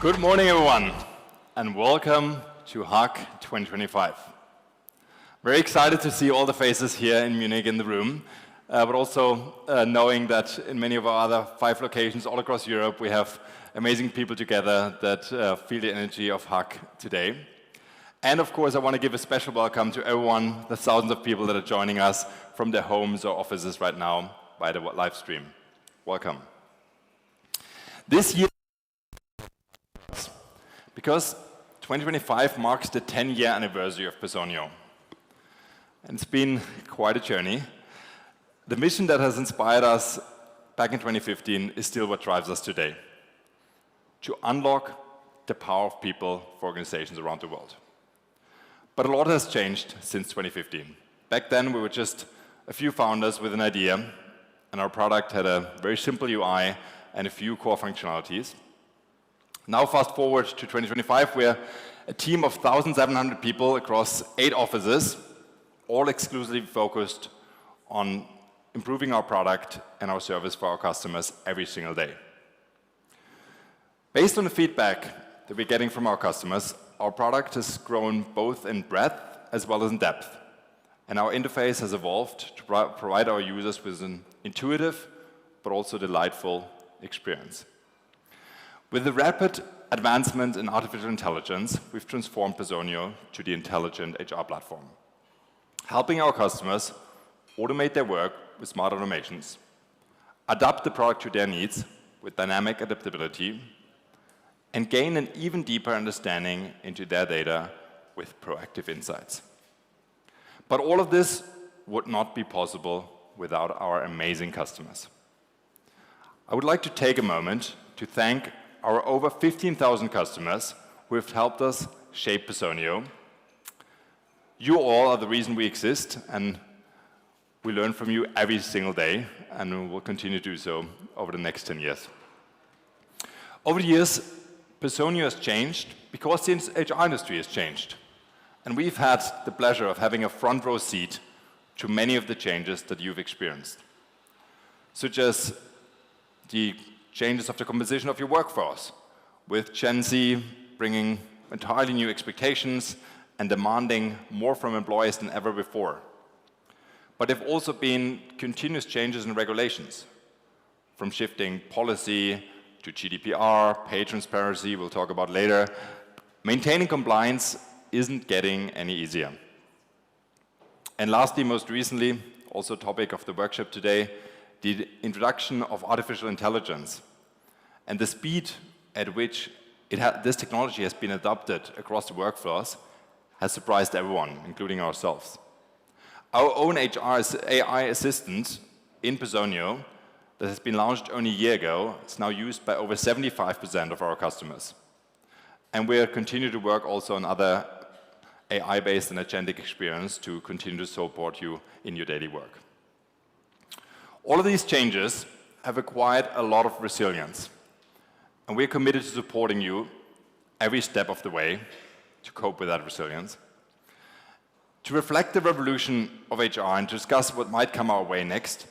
Good morning, everyone, and welcome to HUG 2025. Very excited to see all the faces here in Munich in the room, but also knowing that in many of our other 5 locations all across Europe, we have amazing people together that feel the energy of HUG today. And of course, I want to give a special welcome to everyone, the thousands of people that are joining us from their homes or offices right now by the live stream. Welcome. This year, because 2025 marks the 10-year anniversary of Personio. And it's been quite a journey. The mission that has inspired us back in 2015 is still what drives us today: to unlock the power of people for organizations around the world. But a lot has changed since 2015. Back then, we were just a few founders with an idea, and our product had a very simple UI and a few core functionalities. Now, fast forward to 2025, we're a team of 1,700 people across 8 offices, all exclusively focused on improving our product and our service for our customers every single day. Based on the feedback that we're getting from our customers, our product has grown both in breadth as well as in depth. And our interface has evolved to provide our users with an intuitive but also delightful experience. With the rapid advancement in artificial intelligence, we've transformed Personio to the intelligent HR platform, helping our customers automate their work with smart automations, adapt the product to their needs with dynamic adaptability, and gain an even deeper understanding into their data with proactive insights. But all of this would not be possible without our amazing customers. I would like to take a moment to thank our over 15,000 customers who have helped us shape Personio. You all are the reason we exist, and we learn from you every single day, and we will continue to do so over the next 10 years. Over the years, Personio has changed because the HR industry has changed. And we've had the pleasure of having a front row seat to many of the changes that you've experienced, such as the changes of the composition of your workforce, with Gen Z bringing entirely new expectations and demanding more from employees than ever before. But there have also been continuous changes in regulations, from shifting policy to GDPR, pay transparency, we'll talk about later. Maintaining compliance isn't getting any easier. And lastly, most recently, also a topic of the workshop today, the introduction of artificial intelligence and the speed at which this technology has been adopted across the workflows has surprised everyone, including ourselves. Our own HR AI assistant in Personio that has been launched only a year ago is now used by over 75% of our customers. And we'll continue to work also on other AI-based and agentic experience to continue to support you in your daily work. All of these changes have acquired a lot of resilience, and we're committed to supporting you every step of the way to cope with that resilience. To reflect the revolution of HR and to discuss what might come our way next,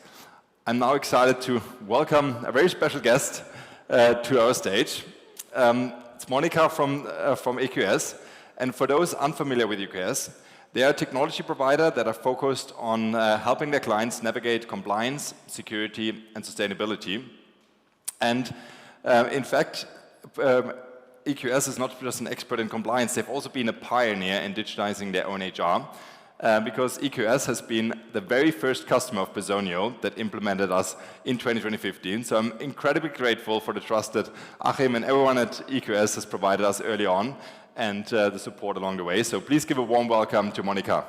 I'm now excited to welcome a very special guest to our stage. It's Monica from EQS, and for those unfamiliar with EQS, they are a technology provider that are focused on helping their clients navigate compliance, security, and sustainability. And in fact, EQS is not just an expert in compliance, they've also been a pioneer in digitizing their own HR, because EQS has been the very first customer of Personio that implemented us in 2015. So I'm incredibly grateful for the trust that Achim and everyone at EQS has provided us early on, and the support along the way. So please give a warm welcome to Monica.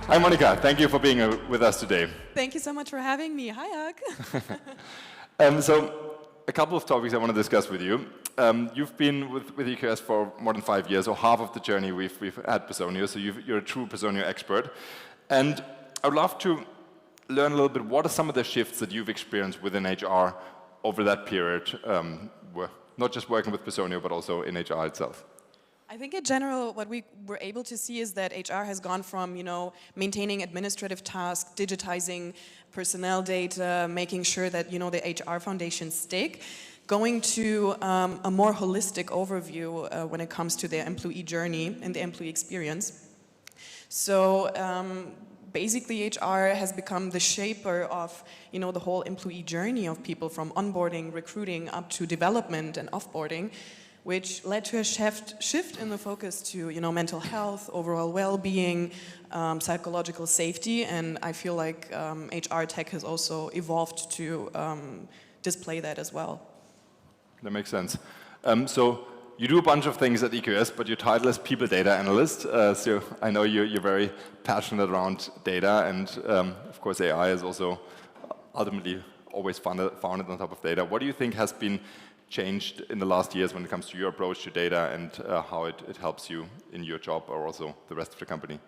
Hi, Monica. Thank you for being with us today. Thank you so much for having me. Hi, Hug. So a couple of topics I want to discuss with you. You've been with EQS for more than 5 years, or half of the journey we've had Personio, so you're a true Personio expert. And I would love to learn a little bit, what are some of the shifts that you've experienced within HR over that period, not just working with Personio, but also in HR itself? I think in general, what we were able to see is that HR has gone from, maintaining administrative tasks, digitizing personnel data, making sure that, the HR foundations stick, going to a more holistic overview when it comes to their employee journey and the employee experience. So basically, HR has become the shaper of, the whole employee journey of people from onboarding, recruiting, up to development and offboarding, which led to a shift in the focus to, mental health, overall well-being, psychological safety, and I feel like HR tech has also evolved to display that as well. That makes sense. So you do a bunch of things at EQS, but your title is People Data Analyst. So I know you're very passionate around data, and of course AI is also ultimately always founded on top of data. What do you think has been changed in the last years when it comes to your approach to data and how it helps you in your job or also the rest of the company?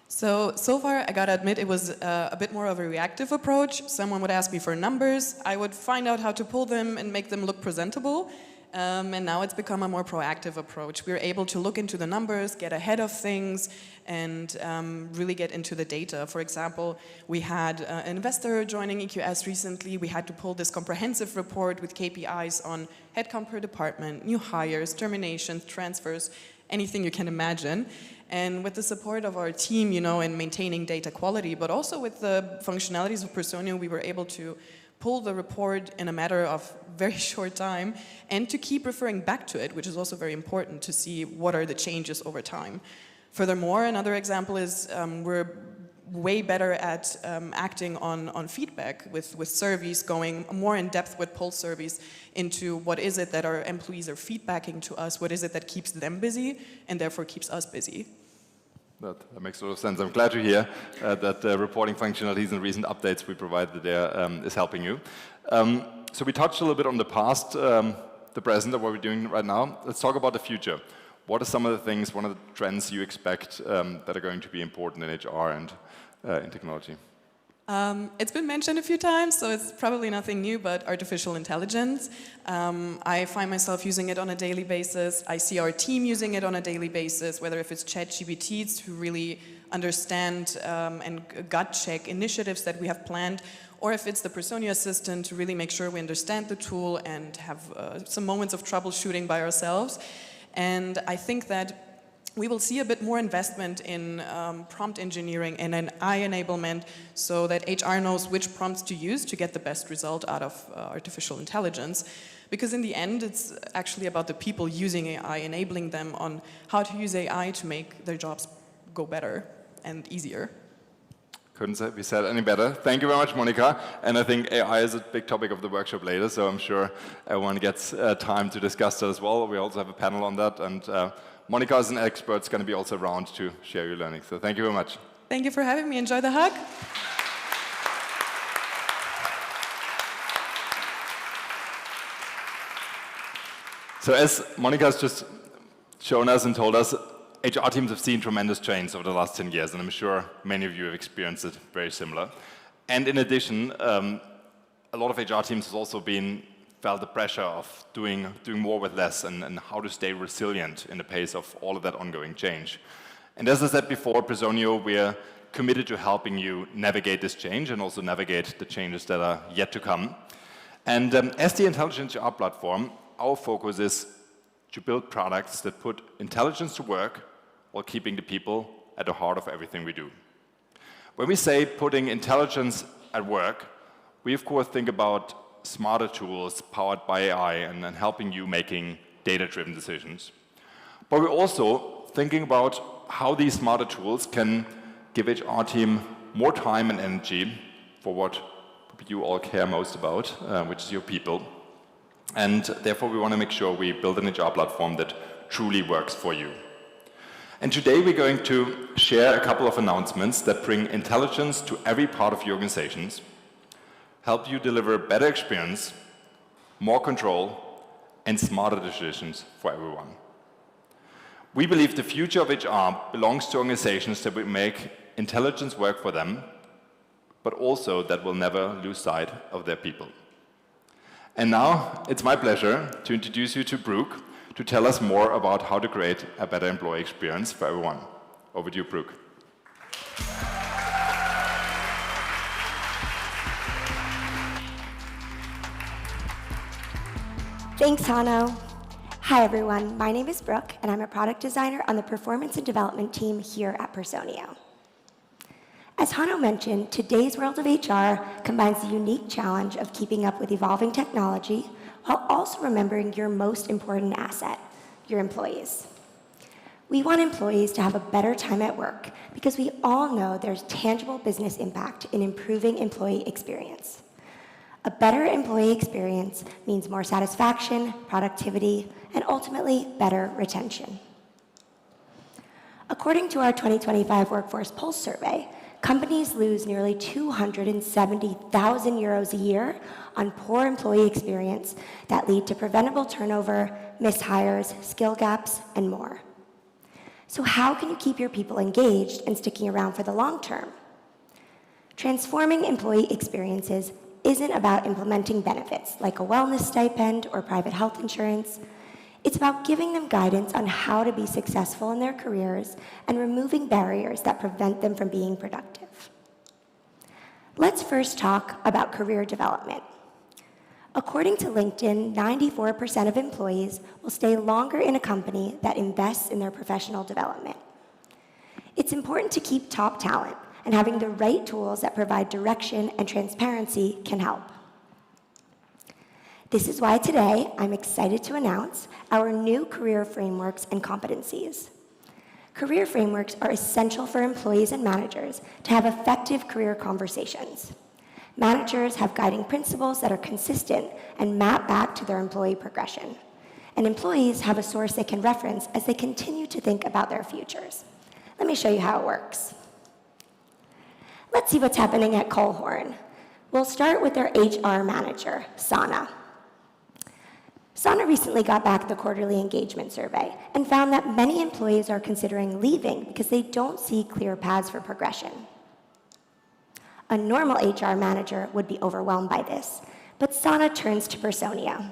So far, I gotta admit, it was a bit more of a reactive approach. Someone would ask me for numbers, I would find out how to pull them and make them look presentable. And now it's become a more proactive approach. We're able to look into the numbers, get ahead of things, and really get into the data. For example, we had an investor joining EQS recently. We had to pull this comprehensive report with KPIs on headcount per department, new hires, terminations, transfers, anything you can imagine. And with the support of our team, in maintaining data quality, but also with the functionalities of Personio, we were able to pull the report in a matter of very short time and to keep referring back to it, which is also very important to see what are the changes over time. Furthermore, another example is we're way better at acting on feedback with surveys, going more in depth with pulse surveys into what is it that our employees are feedbacking to us, what is it that keeps them busy and therefore keeps us busy. That makes a lot of sense. I'm glad to hear that the reporting functionalities and recent updates we provided there is helping you. So we touched a little bit on the past, the present, and what we're doing right now. Let's talk about the future. What are some of the things, one of the trends you expect that are going to be important in HR and in technology? It's been mentioned a few times, so it's probably nothing new, but artificial intelligence. I find myself using it on a daily basis. I see our team using it on a daily basis, whether if it's ChatGPT to really understand and gut check initiatives that we have planned, or if it's the Personio assistant to really make sure we understand the tool and have some moments of troubleshooting by ourselves. And I think that we will see a bit more investment in prompt engineering and an AI enablement so that HR knows which prompts to use to get the best result out of artificial intelligence. Because in the end, it's actually about the people using AI, enabling them on how to use AI to make their jobs go better and easier. Couldn't be said any better. Thank you very much, Monica. And I think AI is a big topic of the workshop later, so I'm sure everyone gets time to discuss that as well. We also have a panel on that, and Monica as an expert is going to be also around to share your learning. So thank you very much. Thank you for having me. Enjoy the hug. So as Monica has just shown us and told us, HR teams have seen tremendous change over the last 10 years, and I'm sure many of you have experienced it very similar. And in addition, a lot of HR teams have also felt the pressure of doing more with less and how to stay resilient in the pace of all of that ongoing change. And as I said before, Personio, we're committed to helping you navigate this change and also navigate the changes that are yet to come. And as the Intelligent HR platform, our focus is to build products that put intelligence to work while keeping the people at the heart of everything we do. When we say putting intelligence at work, we of course think about smarter tools powered by AI and helping you making data-driven decisions. But we're also thinking about how these smarter tools can give HR team more time and energy for what you all care most about, which is your people. And therefore, we want to make sure we build an HR platform that truly works for you. And today, we're going to share a couple of announcements that bring intelligence to every part of your organizations, help you deliver a better experience, more control, and smarter decisions for everyone. We believe the future of HR belongs to organizations that will make intelligence work for them, but also that will never lose sight of their people. And now, it's my pleasure to introduce you to Brooke to tell us more about how to create a better employee experience for everyone. Over to you, Brooke. Thanks, Hanno. Hi, everyone. My name is Brooke, and I'm a product designer on the performance and development team here at Personio. As Hanno mentioned, today's world of HR combines the unique challenge of keeping up with evolving technology while also remembering your most important asset, your employees. We want employees to have a better time at work because we all know there's tangible business impact in improving employee experience. A better employee experience means more satisfaction, productivity, and ultimately better retention. According to our 2025 Workforce Pulse survey, companies lose nearly 270,000 euros a year on poor employee experience that lead to preventable turnover, mishires, skill gaps, and more. So how can you keep your people engaged and sticking around for the long term? Transforming employee experiences isn't about implementing benefits like a wellness stipend or private health insurance. It's about giving them guidance on how to be successful in their careers and removing barriers that prevent them from being productive. Let's first talk about career development. According to LinkedIn, 94% of employees will stay longer in a company that invests in their professional development. It's important to keep top talent, and having the right tools that provide direction and transparency can help. This is why today I'm excited to announce our new career frameworks and competencies. Career frameworks are essential for employees and managers to have effective career conversations. Managers have guiding principles that are consistent and map back to their employee progression. And employees have a source they can reference as they continue to think about their futures. Let me show you how it works. Let's see what's happening at Coalhorn. We'll start with their HR manager, Sana. Sana recently got back the quarterly engagement survey and found that many employees are considering leaving because they don't see clear paths for progression. A normal HR manager would be overwhelmed by this, but Sana turns to Personio.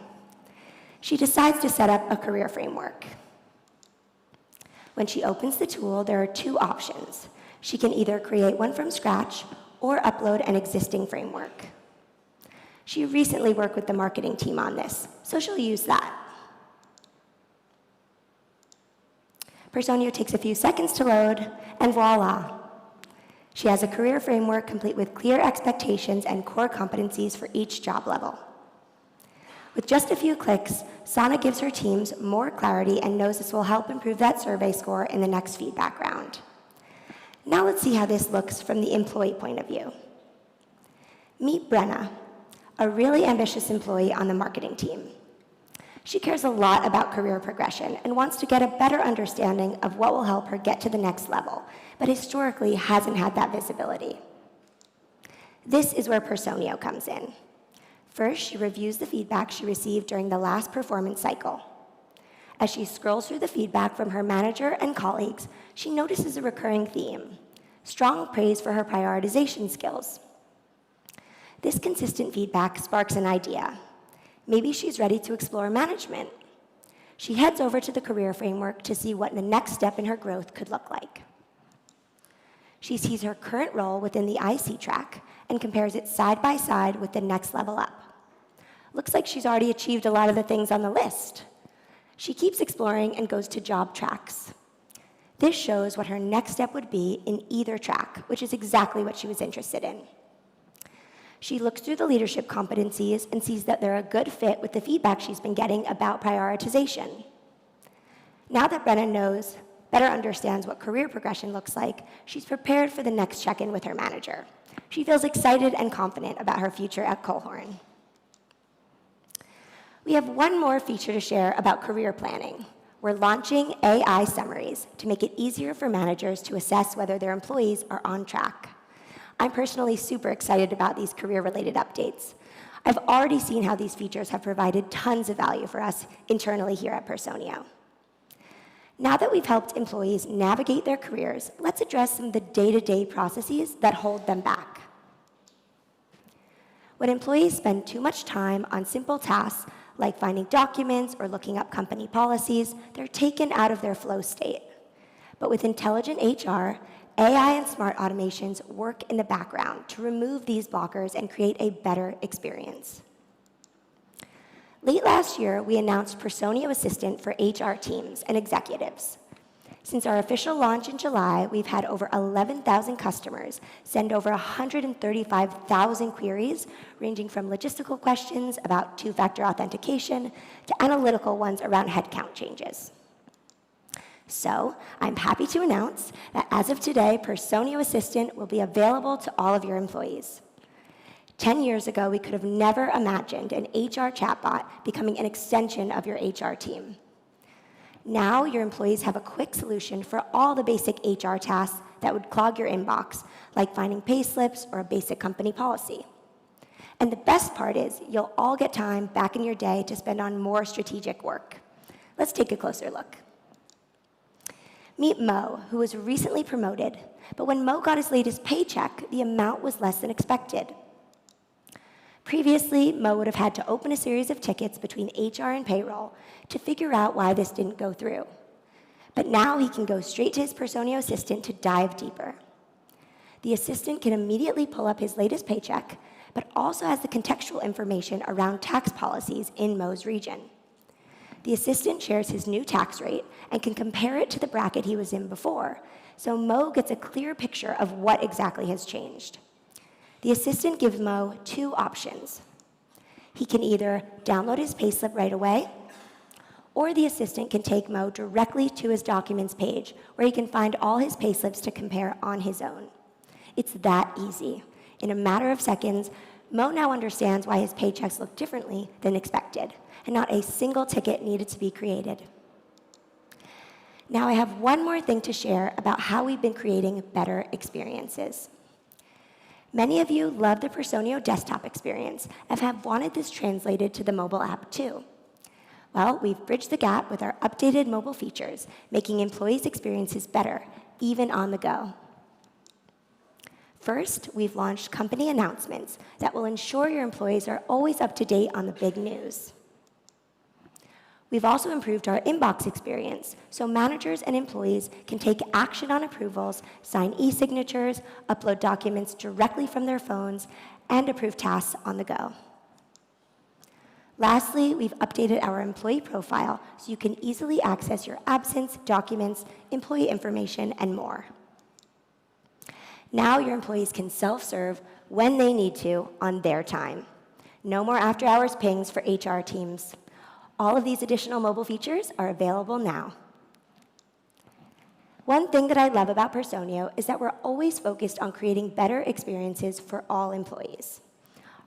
She decides to set up a career framework. When she opens the tool, there are two options. She can either create one from scratch or upload an existing framework. She recently worked with the marketing team on this, so she'll use that. Personio takes a few seconds to load, and voila. She has a career framework complete with clear expectations and core competencies for each job level. With just a few clicks, Sana gives her teams more clarity and knows this will help improve that survey score in the next feedback round. Now let's see how this looks from the employee point of view. Meet Brenna, a really ambitious employee on the marketing team. She cares a lot about career progression and wants to get a better understanding of what will help her get to the next level, but historically hasn't had that visibility. This is where Personio comes in. First, she reviews the feedback she received during the last performance cycle. As she scrolls through the feedback from her manager and colleagues, she notices a recurring theme: strong praise for her prioritization skills. This consistent feedback sparks an idea. Maybe she's ready to explore management. She heads over to the career framework to see what the next step in her growth could look like. She sees her current role within the IC track and compares it side by side with the next level up. Looks like she's already achieved a lot of the things on the list. She keeps exploring and goes to job tracks. This shows what her next step would be in either track, which is exactly what she was interested in. She looks through the leadership competencies and sees that they're a good fit with the feedback she's been getting about prioritization. Now that Brenna better understands what career progression looks like, she's prepared for the next check-in with her manager. She feels excited and confident about her future at Coalhorn. We have one more feature to share about career planning. We're launching AI summaries to make it easier for managers to assess whether their employees are on track. I'm personally super excited about these career-related updates. I've already seen how these features have provided tons of value for us internally here at Personio. Now that we've helped employees navigate their careers, let's address some of the day-to-day processes that hold them back. When employees spend too much time on simple tasks like finding documents or looking up company policies, they're taken out of their flow state. But with intelligent HR, AI and smart automations work in the background to remove these blockers and create a better experience. Late last year, we announced Personio Assistant for HR teams and executives. Since our official launch in July, we've had over 11,000 customers send over 135,000 queries, ranging from logistical questions about two-factor authentication to analytical ones around headcount changes. So, I'm happy to announce that as of today, Personio Assistant will be available to all of your employees. 10 years ago, we could have never imagined an HR chatbot becoming an extension of your HR team. Now, your employees have a quick solution for all the basic HR tasks that would clog your inbox, like finding pay slips or a basic company policy. And the best part is, you'll all get time back in your day to spend on more strategic work. Let's take a closer look. Meet Mo, who was recently promoted, but when Mo got his latest paycheck, the amount was less than expected. Previously, Mo would have had to open a series of tickets between HR and payroll to figure out why this didn't go through. But now he can go straight to his Personio Assistant to dive deeper. The assistant can immediately pull up his latest paycheck, but also has the contextual information around tax policies in Mo's region. The assistant shares his new tax rate and can compare it to the bracket he was in before, so Mo gets a clear picture of what exactly has changed. The assistant gives Mo two options. He can either download his payslip right away, or the assistant can take Mo directly to his documents page, where he can find all his payslips to compare on his own. It's that easy. In a matter of seconds, Mo now understands why his paychecks look differently than expected, and not a single ticket needed to be created. Now I have one more thing to share about how we've been creating better experiences. Many of you love the Personio desktop experience and have wanted this translated to the mobile app too. Well, we've bridged the gap with our updated mobile features, making employees' experiences better, even on the go. First, we've launched company announcements that will ensure your employees are always up to date on the big news. We've also improved our inbox experience, so managers and employees can take action on approvals, sign e-signatures, upload documents directly from their phones, and approve tasks on the go. Lastly, we've updated our employee profile so you can easily access your absence, documents, employee information, and more. Now your employees can self-serve when they need to on their time. No more after-hours pings for HR teams. All of these additional mobile features are available now. One thing that I love about Personio is that we're always focused on creating better experiences for all employees.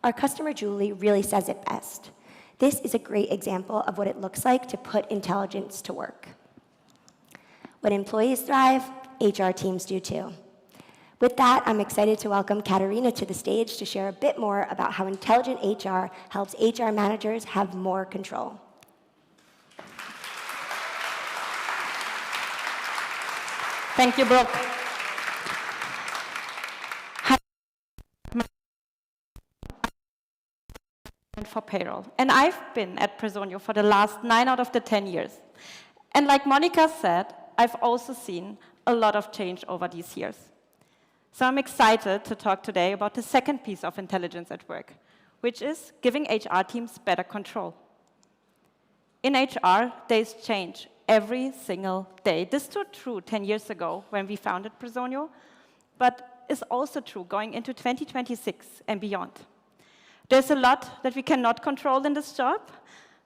Our customer, Julie, really says it best. This is a great example of what it looks like to put intelligence to work. When employees thrive, HR teams do too. With that, I'm excited to welcome Katarina to the stage to share a bit more about how intelligent HR helps HR managers have more control. Thank you, Brooke. For payroll. And I've been at Personio for the last 9 out of the 10 years. And like Monica said, I've also seen a lot of change over these years. So I'm excited to talk today about the second piece of intelligence at work, which is giving HR teams better control. In HR, days change every single day. This stood true 10 years ago when we founded Personio, but is also true going into 2026 and beyond. There's a lot that we cannot control in this job,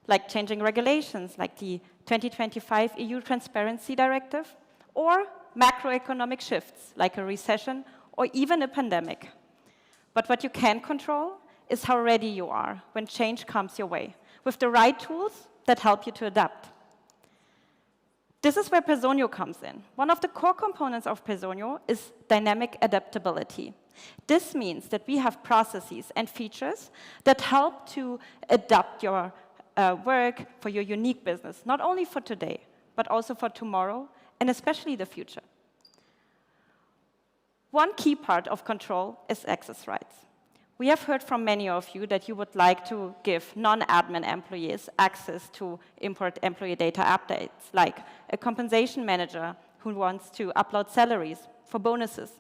like changing regulations, like the 2025 EU Transparency Directive, or macroeconomic shifts, like a recession or even a pandemic. But what you can control is how ready you are when change comes your way, with the right tools that help you to adapt. This is where Personio comes in. One of the core components of Personio is dynamic adaptability. This means that we have processes and features that help to adapt your work for your unique business, not only for today, but also for tomorrow, and especially the future. One key part of control is access rights. We have heard from many of you that you would like to give non-admin employees access to import employee data updates, like a compensation manager who wants to upload salaries for bonuses.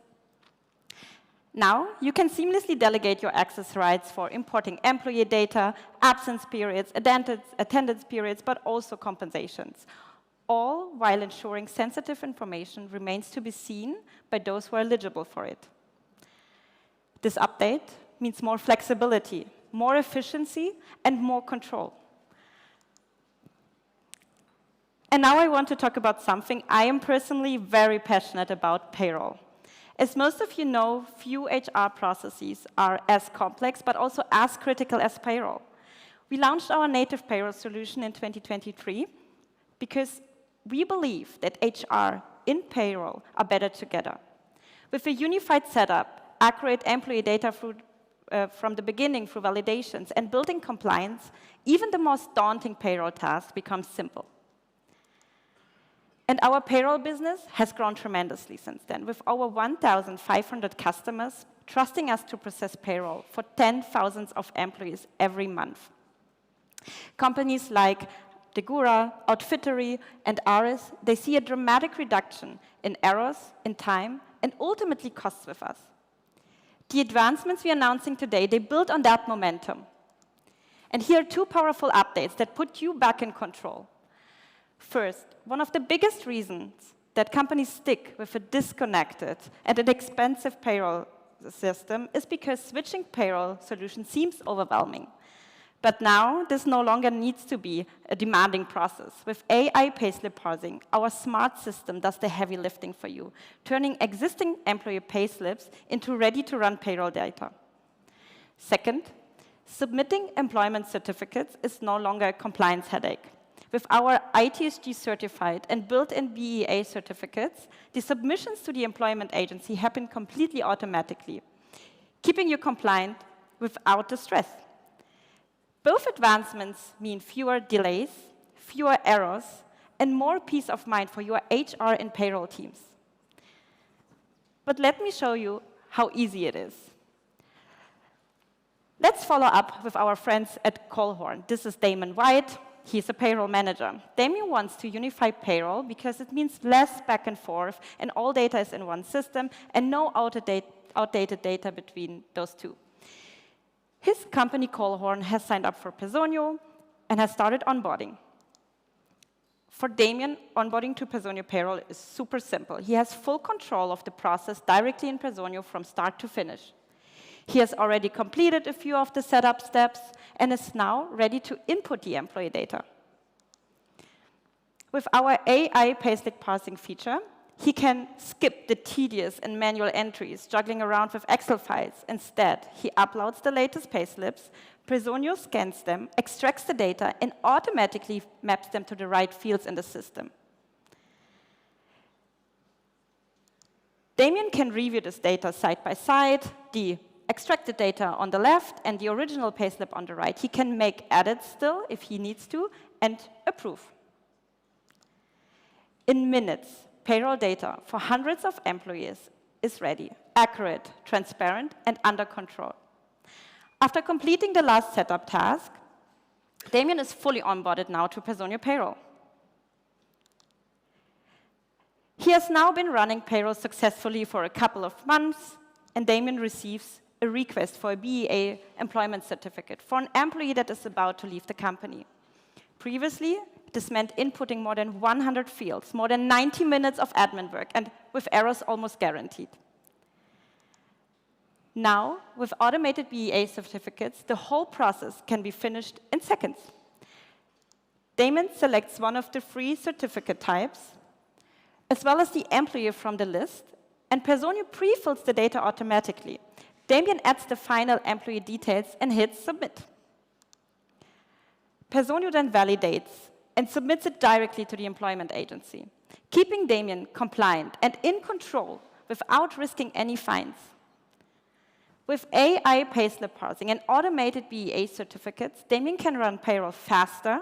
Now, you can seamlessly delegate your access rights for importing employee data, absence periods, attendance periods, but also compensations, all while ensuring sensitive information remains to be seen by those who are eligible for it. This update means more flexibility, more efficiency, and more control. And now I want to talk about something I am personally very passionate about: payroll. As most of you know, few HR processes are as complex, but also as critical as payroll. We launched our native payroll solution in 2023 because we believe that HR and payroll are better together. With a unified setup, accurate employee data from the beginning through validations, and building compliance, even the most daunting payroll task becomes simple. And our payroll business has grown tremendously since then, with over 1,500 customers trusting us to process payroll for 10,000 of employees every month. Companies like Degura, Outfittery, and Aris, they see a dramatic reduction in errors, in time, and ultimately costs with us. The advancements we are announcing today, they build on that momentum. And here are two powerful updates that put you back in control. First, one of the biggest reasons that companies stick with a disconnected and an expensive payroll system is because switching payroll solution seems overwhelming. But now, this no longer needs to be a demanding process. With AI payslip parsing, our smart system does the heavy lifting for you, turning existing employee payslips into ready-to-run payroll data. Second, submitting employment certificates is no longer a compliance headache. With our ITSG certified and built-in BEA certificates, the submissions to the employment agency happen completely automatically, keeping you compliant without the stress. Both advancements mean fewer delays, fewer errors, and more peace of mind for your HR and payroll teams. But let me show you how easy it is. Let's follow up with our friends at Colhorn. This is Damon White. He's a payroll manager. Damien wants to unify payroll because it means less back and forth, and all data is in one system, and no outdated data between those two. His company, Colhorn, has signed up for Personio and has started onboarding. For Damien, onboarding to Personio Payroll is super simple. He has full control of the process directly in Personio from start to finish. He has already completed a few of the setup steps and is now ready to input the employee data. With our AI payslip parsing feature, he can skip the tedious and manual entries, juggling around with Excel files. Instead, he uploads the latest payslips, Personio scans them, extracts the data, and automatically maps them to the right fields in the system. Damien can review this data side by side, the extracted data on the left and the original payslip on the right. He can make edits still if he needs to, and approve. In minutes, payroll data for hundreds of employees is ready, accurate, transparent, and under control. After completing the last setup task, Damien is fully onboarded now to Personio Payroll. He has now been running payroll successfully for a couple of months, and Damien receives a request for a BEA employment certificate for an employee that is about to leave the company. Previously, this meant inputting more than 100 fields, more than 90 minutes of admin work, and with errors almost guaranteed. Now, with automated BEA certificates, the whole process can be finished in seconds. Damien selects one of the 3 certificate types, as well as the employee from the list, and Personio pre-fills the data automatically. Damien adds the final employee details and hits submit. Personio then validates and submits it directly to the employment agency, keeping Damien compliant and in control without risking any fines. With AI payslip parsing and automated BEA certificates, Damien can run payroll faster,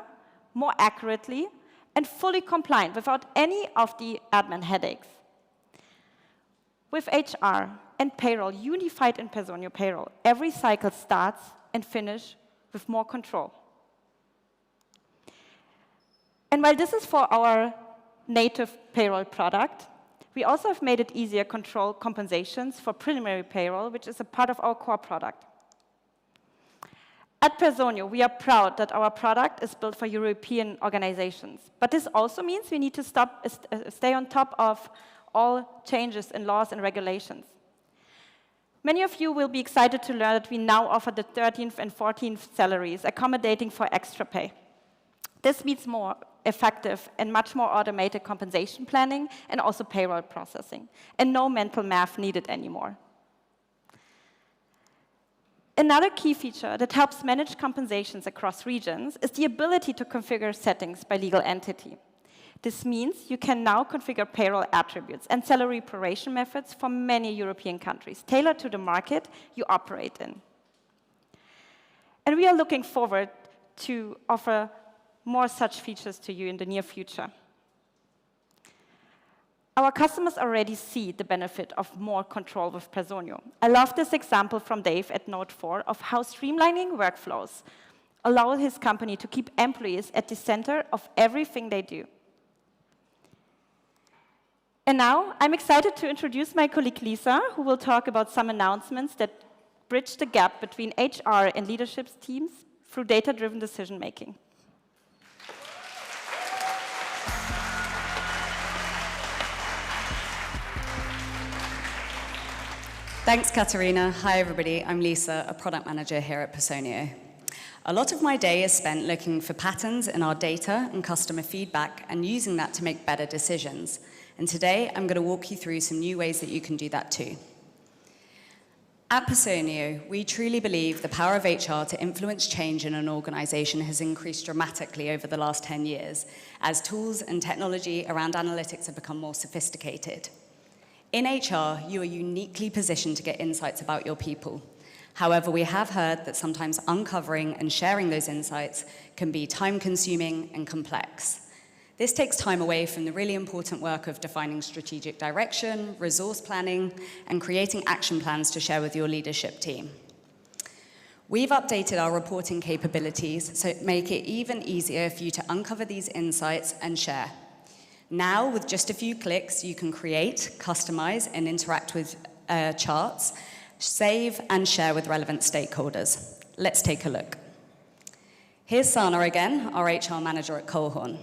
more accurately, and fully compliant without any of the admin headaches. With HR and payroll unified in Personio Payroll. Every cycle starts and finishes with more control. And while this is for our native payroll product, we also have made it easier to control compensations for preliminary payroll, which is a part of our core product. At Personio, we are proud that our product is built for European organizations. But this also means we need to stay on top of all changes in laws and regulations. Many of you will be excited to learn that we now offer the 13th and 14th salaries, accommodating for extra pay. This means more effective and much more automated compensation planning and also payroll processing, and no mental math needed anymore. Another key feature that helps manage compensations across regions is the ability to configure settings by legal entity. This means you can now configure payroll attributes and salary proration methods for many European countries, tailored to the market you operate in. And we are looking forward to offer more such features to you in the near future. Our customers already see the benefit of more control with Personio. I love this example from Dave at Note 4 of how streamlining workflows allow his company to keep employees at the center of everything they do. And now, I'm excited to introduce my colleague Lisa, who will talk about some announcements that bridge the gap between HR and leadership teams through data-driven decision-making. Thanks, Katarina. Hi, everybody. I'm Lisa, a product manager here at Personio. A lot of my day is spent looking for patterns in our data and customer feedback and using that to make better decisions. And today, I'm going to walk you through some new ways that you can do that too. At Personio, we truly believe the power of HR to influence change in an organization has increased dramatically over the last 10 years as tools and technology around analytics have become more sophisticated. In HR, you are uniquely positioned to get insights about your people. However, we have heard that sometimes uncovering and sharing those insights can be time-consuming and complex. This takes time away from the really important work of defining strategic direction, resource planning, and creating action plans to share with your leadership team. We've updated our reporting capabilities so it make it even easier for you to uncover these insights and share. Now, with just a few clicks, you can create, customize, and interact with charts, save, and share with relevant stakeholders. Let's take a look. Here's Sana again, our HR manager at Colehorn.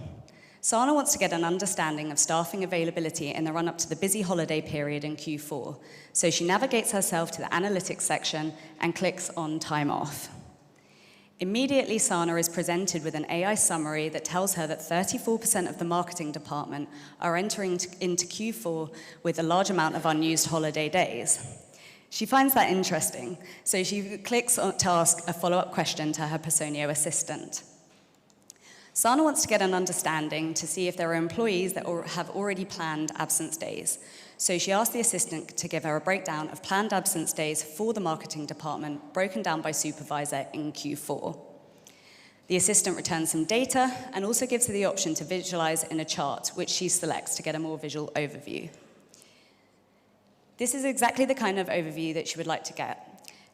Sana wants to get an understanding of staffing availability in the run-up to the busy holiday period in Q4, so she navigates herself to the analytics section and clicks on time off. Immediately, Sana is presented with an AI summary that tells her that 34% of the marketing department are entering into Q4 with a large amount of unused holiday days. She finds that interesting, so she clicks to ask a follow-up question to her Personio assistant. Sana wants to get an understanding to see if there are employees that have already planned absence days. So she asked the assistant to give her a breakdown of planned absence days for the marketing department, broken down by supervisor in Q4. The assistant returns some data and also gives her the option to visualize in a chart, which she selects to get a more visual overview. This is exactly the kind of overview that she would like to get.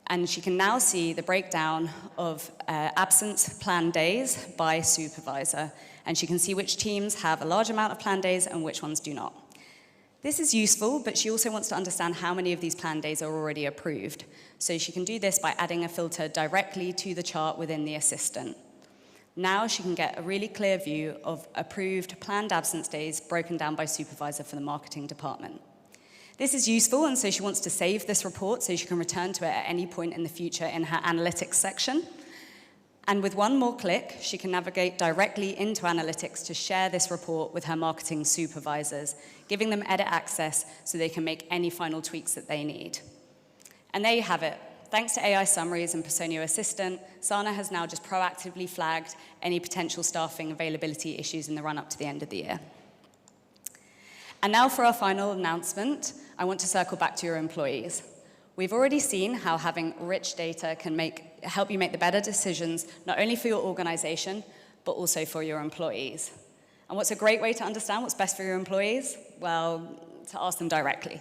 And she can now see the breakdown of absence planned days by supervisor. And she can see which teams have a large amount of planned days and which ones do not. This is useful, but she also wants to understand how many of these planned days are already approved. So she can do this by adding a filter directly to the chart within the assistant. Now she can get a really clear view of approved planned absence days broken down by supervisor for the marketing department. This is useful, and so she wants to save this report so she can return to it at any point in the future in her analytics section. And with one more click, she can navigate directly into analytics to share this report with her marketing supervisors, giving them edit access so they can make any final tweaks that they need. And there you have it. Thanks to AI summaries and Personio Assistant, Sana has now just proactively flagged any potential staffing availability issues in the run-up to the end of the year. And now for our final announcement, I want to circle back to your employees. We've already seen how having rich data can help you make the better decisions, not only for your organization, but also for your employees. And what's a great way to understand what's best for your employees? Well, to ask them directly.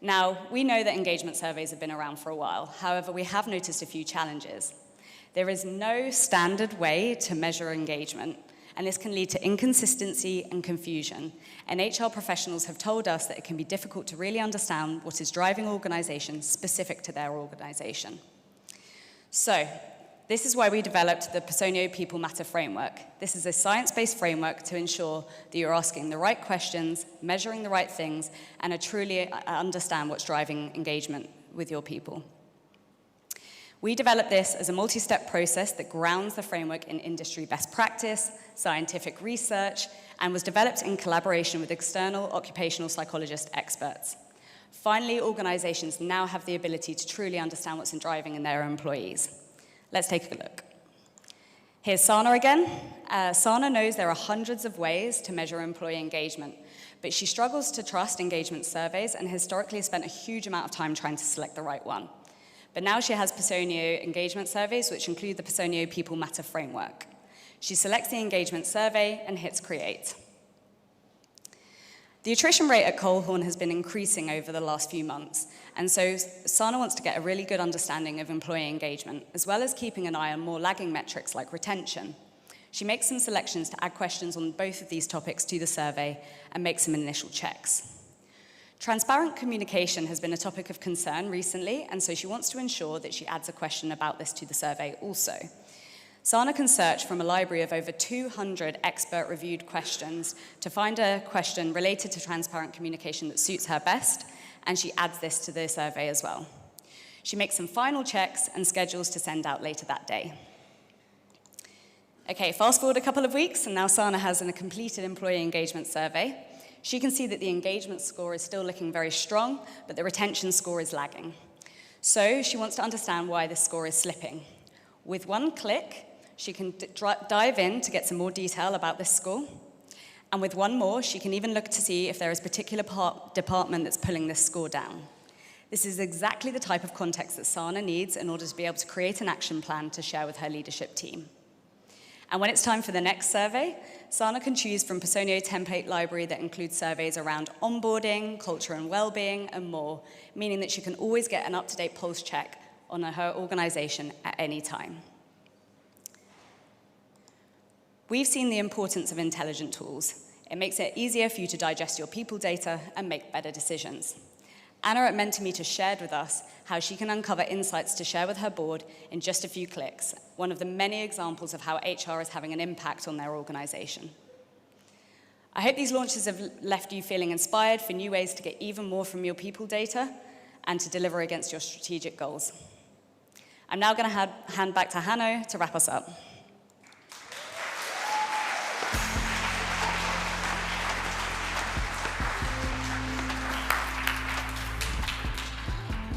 Now, we know that engagement surveys have been around for a while. However, we have noticed a few challenges. There is no standard way to measure engagement, and this can lead to inconsistency and confusion. And HR professionals have told us that it can be difficult to really understand what is driving organizations specific to their organization. So, this is why we developed the Personio People Matter framework. This is a science-based framework to ensure that you're asking the right questions, measuring the right things, and truly understand what's driving engagement with your people. We developed this as a multi-step process that grounds the framework in industry best practice, scientific research, and was developed in collaboration with external occupational psychologist experts. Finally, organizations now have the ability to truly understand what's driving in their employees. Let's take a look. Here's Sana again. Sana knows there are hundreds of ways to measure employee engagement, but she struggles to trust engagement surveys and historically has spent a huge amount of time trying to select the right one. But now she has Personio engagement surveys, which include the Personio People Matter framework. She selects the engagement survey and hits create. The attrition rate at Colehorn has been increasing over the last few months, and so Sana wants to get a really good understanding of employee engagement, as well as keeping an eye on more lagging metrics like retention. She makes some selections to add questions on both of these topics to the survey and make some initial checks. Transparent communication has been a topic of concern recently, and so she wants to ensure that she adds a question about this to the survey also. Sana can search from a library of over 200 expert-reviewed questions to find a question related to transparent communication that suits her best, and she adds this to the survey as well. She makes some final checks and schedules to send out later that day. Okay, fast forward a couple of weeks, and now Sana has a completed employee engagement survey. She can see that the engagement score is still looking very strong, but the retention score is lagging. So she wants to understand why this score is slipping. With one click, she can dive in to get some more detail about this score. And with one more, she can even look to see if there is a particular department that's pulling this score down. This is exactly the type of context that Sana needs in order to be able to create an action plan to share with her leadership team. And when it's time for the next survey, Sana can choose from Personio template library that includes surveys around onboarding, culture and well-being, and more, meaning that she can always get an up-to-date pulse check on her organization at any time. We've seen the importance of intelligent tools. It makes it easier for you to digest your people data and make better decisions. Anna at Mentimeter shared with us how she can uncover insights to share with her board in just a few clicks, one of the many examples of how HR is having an impact on their organization. I hope these launches have left you feeling inspired for new ways to get even more from your people data and to deliver against your strategic goals. I'm now going to hand back to Hanno to wrap us up.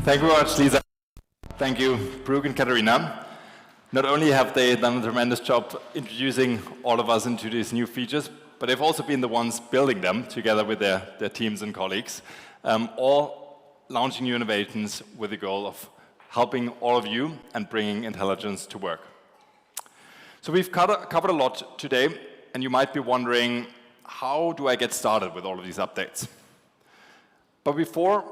Thank you very much, Lisa. Thank you, Brooke and Katarina. Not only have they done a tremendous job introducing all of us into these new features, but they've also been the ones building them together with their teams and colleagues, all launching new innovations with the goal of helping all of you and bringing intelligence to work. So we've covered a lot today, and you might be wondering, how do I get started with all of these updates? But before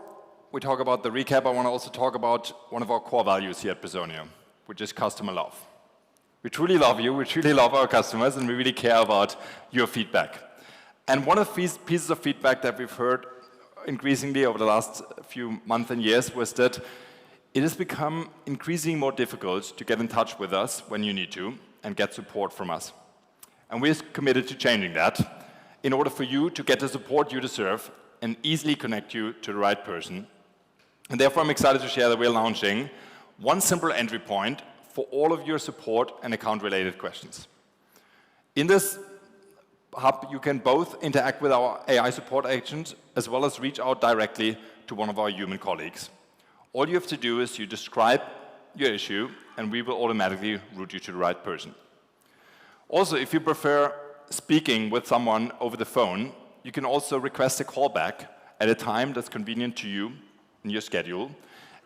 we talk about the recap, I want to also talk about one of our core values here at Personio, which is customer love. We truly love you, we truly love our customers, and we really care about your feedback. And one of these pieces of feedback that we've heard increasingly over the last few months and years was that it has become increasingly more difficult to get in touch with us when you need to and get support from us. And we're committed to changing that in order for you to get the support you deserve and easily connect you to the right person. And therefore, I'm excited to share that we're launching one simple entry point for all of your support and account-related questions. In this hub, you can both interact with our AI support agent as well as reach out directly to one of our human colleagues. All you have to do is you describe your issue, and we will automatically route you to the right person. Also, if you prefer speaking with someone over the phone, you can also request a callback at a time that's convenient to you in your schedule.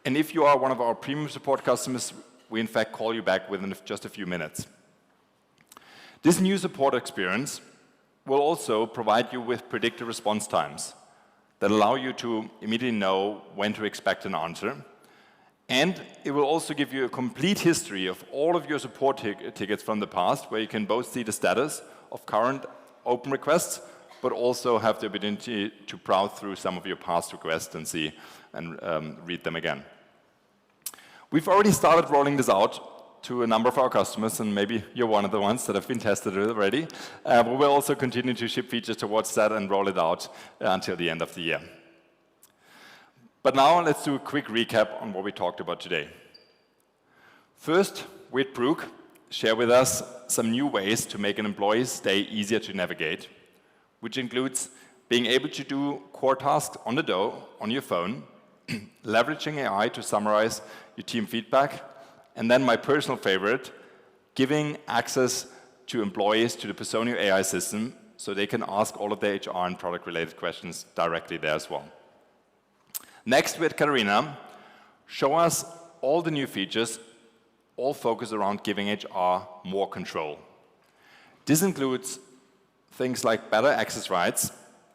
And if you are one of our premium support customers, we in fact call you back within just a few minutes. This new support experience will also provide you with predictive response times. that allow you to immediately know when to expect an answer. And it will also give you a complete history of all of your support tickets from the past, where you can both see the status of current open requests, but also have the ability to browse through some of your past requests and see and read them again. We've already started rolling this out to a number of our customers, and maybe you're one of the ones that have been tested already. But we'll also continue to ship features towards that and roll it out until the end of the year. But now let's do a quick recap on what we talked about today. First, with Brooke, share with us some new ways to make an employee's day easier to navigate, which includes being able to do core tasks on the go, on your phone, leveraging AI to summarize your team feedback, and then my personal favorite, giving access to employees to the Personio AI system so they can ask all of their HR and product-related questions directly there as well. Next, with Katharina, show us all the new features, all focused around giving HR more control. This includes things like better access rights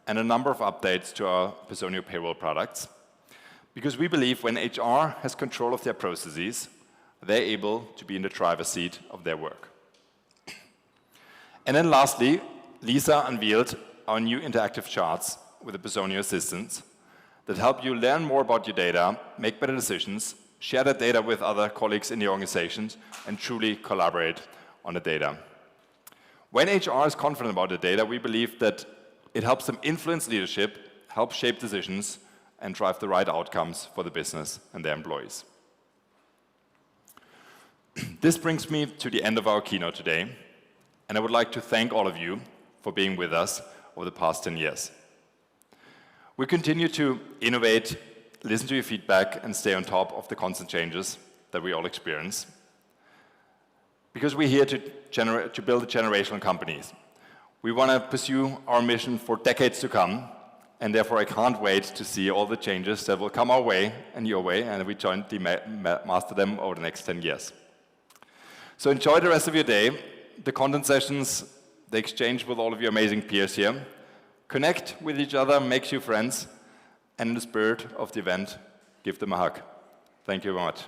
and a number of updates to our Personio Payroll products, because we believe when HR has control of their processes, they're able to be in the driver's seat of their work. And then lastly, Lisa unveiled our new interactive charts with the Personio assistants that help you learn more about your data, make better decisions, share that data with other colleagues in the organizations, and truly collaborate on the data. When HR is confident about the data, we believe that it helps them influence leadership, help shape decisions, and drive the right outcomes for the business and their employees. This brings me to the end of our keynote today, and I would like to thank all of you for being with us over the past 10 years. We continue to innovate, listen to your feedback, and stay on top of the constant changes that we all experience. Because we're here to build generational companies. We want to pursue our mission for decades to come, and therefore I can't wait to see all the changes that will come our way and your way, and we jointly master them over the next 10 years. So enjoy the rest of your day, the content sessions, the exchange with all of your amazing peers here. Connect with each other, make new friends, and in the spirit of the event, give them a hug. Thank you very much.